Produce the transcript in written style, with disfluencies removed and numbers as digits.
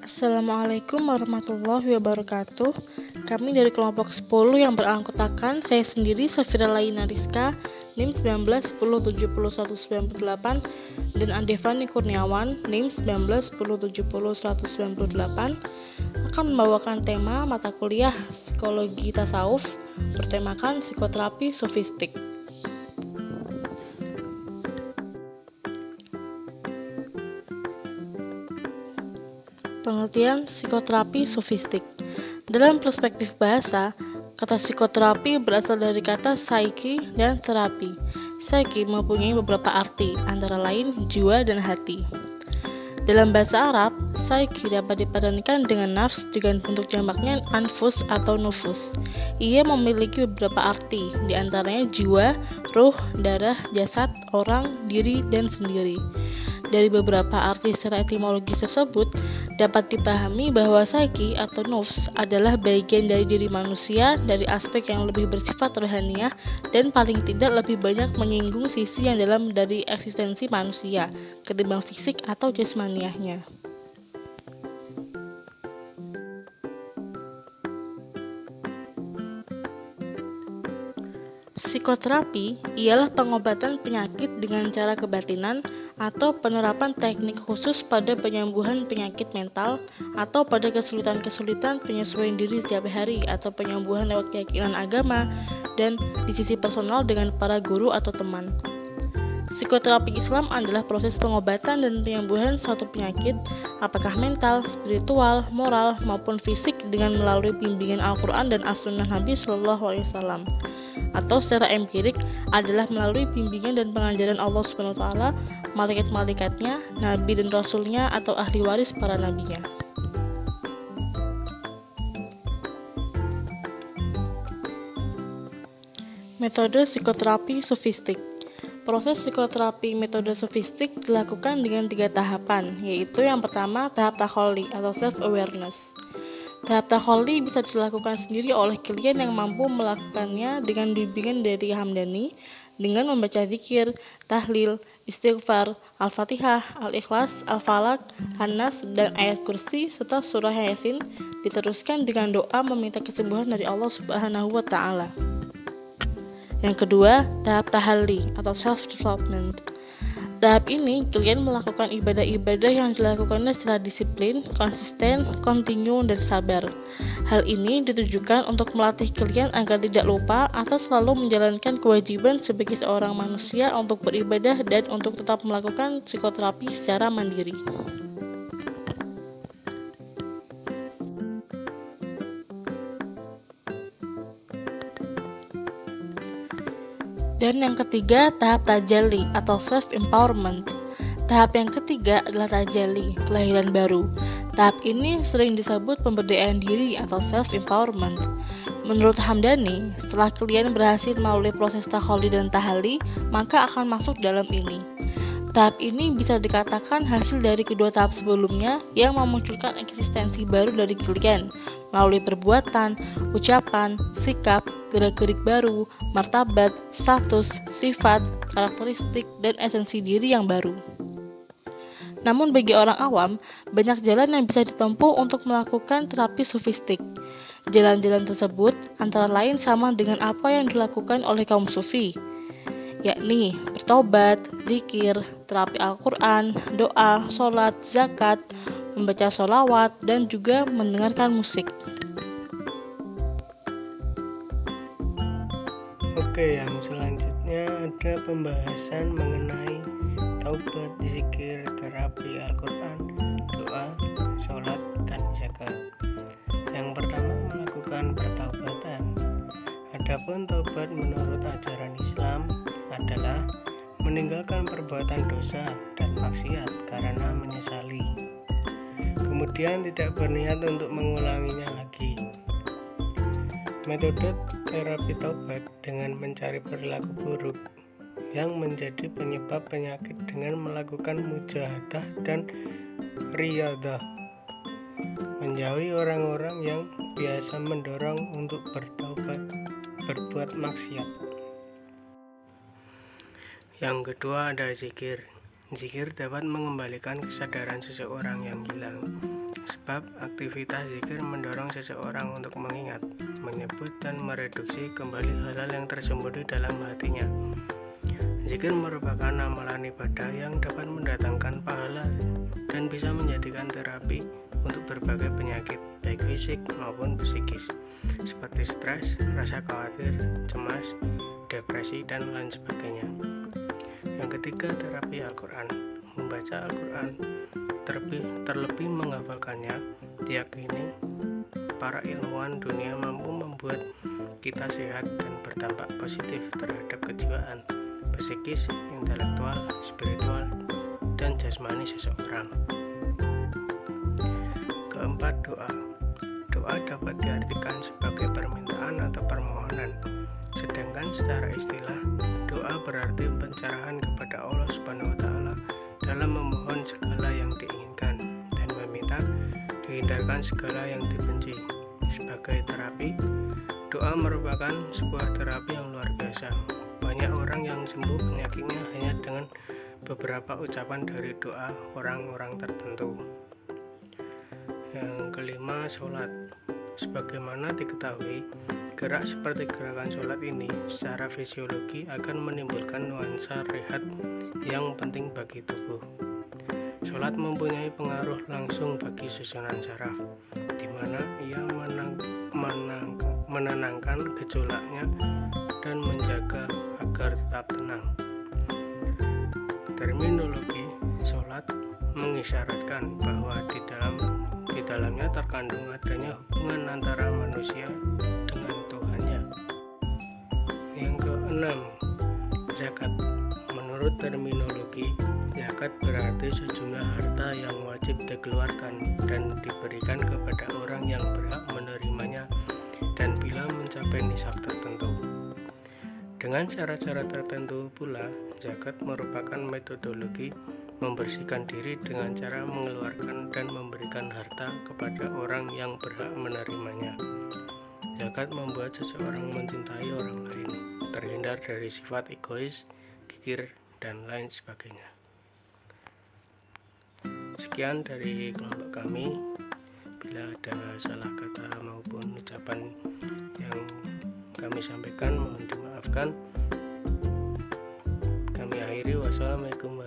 Assalamualaikum warahmatullahi wabarakatuh. Kami dari kelompok 10 yang beranggotakan saya sendiri Safira Laina Rizka, NIM 1910701998 dan Andevani Kurniawan, NIM 1910701998 akan membawakan tema mata kuliah Psikologi Tasawuf bertemakan psikoterapi sofistik. Pengertian psikoterapi sofistik. Dalam perspektif bahasa, kata psikoterapi berasal dari kata psyche dan terapi. Psyche mempunyai beberapa arti, antara lain jiwa dan hati. Dalam bahasa Arab, psyche dapat dipadankan dengan nafs dengan bentuk jamaknya anfus atau nufus. Ia memiliki beberapa arti, diantaranya jiwa, ruh, darah, jasad, orang, diri, dan sendiri. Dari beberapa arti secara etimologis tersebut, dapat dipahami bahwa psyche atau nafs adalah bagian dari diri manusia dari aspek yang lebih bersifat rohaniah dan paling tidak lebih banyak menyinggung sisi yang dalam dari eksistensi manusia ketimbang fisik atau jasmaniahnya. Psikoterapi ialah pengobatan penyakit dengan cara kebatinan atau penerapan teknik khusus pada penyembuhan penyakit mental atau pada kesulitan-kesulitan penyesuaian diri setiap hari atau penyembuhan lewat keyakinan agama dan di sisi personal dengan para guru atau teman. Psikoterapi Islam adalah proses pengobatan dan penyembuhan suatu penyakit, apakah mental, spiritual, moral, maupun fisik dengan melalui bimbingan Al-Quran dan As-Sunnah Nabi SAW. Atau secara empirik adalah melalui bimbingan dan pengajaran Allah SWT, malaikat-malaikatnya, nabi dan rasulnya atau ahli waris para nabinya. Metode psikoterapi sofistik. Proses psikoterapi metode sofistik dilakukan dengan 3 tahapan, yaitu yang pertama tahap takholli atau self-awareness. Tahap takholli bisa dilakukan sendiri oleh klien yang mampu melakukannya dengan bimbingan dari Hamdani dengan membaca zikir, tahlil, istighfar, Al-Fatihah, Al-Ikhlas, Al-Falaq, An-Nas, dan ayat kursi serta surah Yasin diteruskan dengan doa meminta kesembuhan dari Allah Subhanahu wa Ta'ala. Yang kedua, tahap tahalli atau self-development. Tahap ini, klien melakukan ibadah-ibadah yang dilakukannya secara disiplin, konsisten, kontinu, dan sabar. Hal ini ditujukan untuk melatih klien agar tidak lupa atau selalu menjalankan kewajiban sebagai seorang manusia untuk beribadah dan untuk tetap melakukan psikoterapi secara mandiri. Dan yang ketiga, tahap tajalli atau self-empowerment. Tahap yang ketiga adalah tajalli, kelahiran baru. Tahap ini sering disebut pemberdayaan diri atau self-empowerment. Menurut Hamdani, setelah klien berhasil melalui proses takholli dan tahalli, maka akan masuk dalam ini. Tahap ini bisa dikatakan hasil dari kedua tahap sebelumnya yang memunculkan eksistensi baru dari klien melalui perbuatan, ucapan, sikap, gerak-gerik baru, martabat, status, sifat, karakteristik, dan esensi diri yang baru. Namun bagi orang awam, banyak jalan yang bisa ditempuh untuk melakukan terapi sofistik. Jalan-jalan tersebut antara lain sama dengan apa yang dilakukan oleh kaum sufi, yakni bertobat, zikir, terapi Al-Quran, doa, sholat, zakat, membaca sholawat, dan juga mendengarkan musik. Oke, yang selanjutnya ada pembahasan mengenai taubat, zikir, terapi Al-Quran, doa, sholat, dan zakat. Yang pertama, melakukan pertaubatan. Adapun taubat menurut ajaran Islam adalah meninggalkan perbuatan dosa dan maksiat karena menyesali, kemudian tidak berniat untuk mengulanginya lagi. Metode terapi taubat dengan mencari perilaku buruk yang menjadi penyebab penyakit dengan melakukan mujahadah dan riyadah, menjauhi orang-orang yang biasa mendorong untuk bertaubat, berbuat maksiat. Yang kedua ada zikir. Zikir dapat mengembalikan kesadaran seseorang yang hilang, sebab aktivitas zikir mendorong seseorang untuk mengingat, menyebut, dan mereduksi kembali hal-hal yang tersembunyi dalam hatinya. Zikir merupakan amalan ibadah yang dapat mendatangkan pahala dan bisa menjadikan terapi untuk berbagai penyakit, baik fisik maupun psikis, seperti stres, rasa khawatir, cemas, depresi, dan lain sebagainya. Yang ketiga, terapi Al-Quran. Membaca Al-Quran, terlebih menghafalkannya, diyakini para ilmuwan dunia mampu membuat kita sehat dan berdampak positif terhadap kejiwaan, psikis, intelektual, spiritual, dan jasmani seseorang. Keempat, doa. Doa dapat diartikan sebagai permintaan atau permohonan, sedangkan secara istilah doa berarti pencerahan kepada Allah Subhanahu wa Ta'ala dalam memohon segala yang diinginkan dan meminta dihindarkan segala yang dibenci. Sebagai terapi, doa merupakan sebuah terapi yang luar biasa. Banyak orang yang sembuh penyakitnya hanya dengan beberapa ucapan dari doa orang-orang tertentu. Yang kelima, sholat. Sebagaimana diketahui, gerak seperti gerakan sholat ini secara fisiologi akan menimbulkan nuansa rehat yang penting bagi tubuh. Sholat mempunyai pengaruh langsung bagi susunan saraf, di mana ia menenangkan gejolaknya dan menjaga agar tetap tenang. Terminologi sholat mengisyaratkan bahwa di dalamnya terkandung adanya hubungan antara manusia dengan Tuhannya. Yang keenam, zakat. Menurut terminologi, zakat berarti sejumlah harta yang wajib dikeluarkan dan diberikan kepada orang yang berhak menerimanya dan bila mencapai nisab tertentu. Dengan cara-cara tertentu pula, zakat merupakan metodologi membersihkan diri dengan cara mengeluarkan dan memberikan harta kepada orang yang berhak menerimanya. Zakat membuat seseorang mencintai orang lain, terhindar dari sifat egois, kikir, dan lain sebagainya. Sekian dari kelompok kami. Bila ada salah kata maupun ucapan yang kami sampaikan, mohon dimaafkan. Kami akhiri. Wassalamualaikum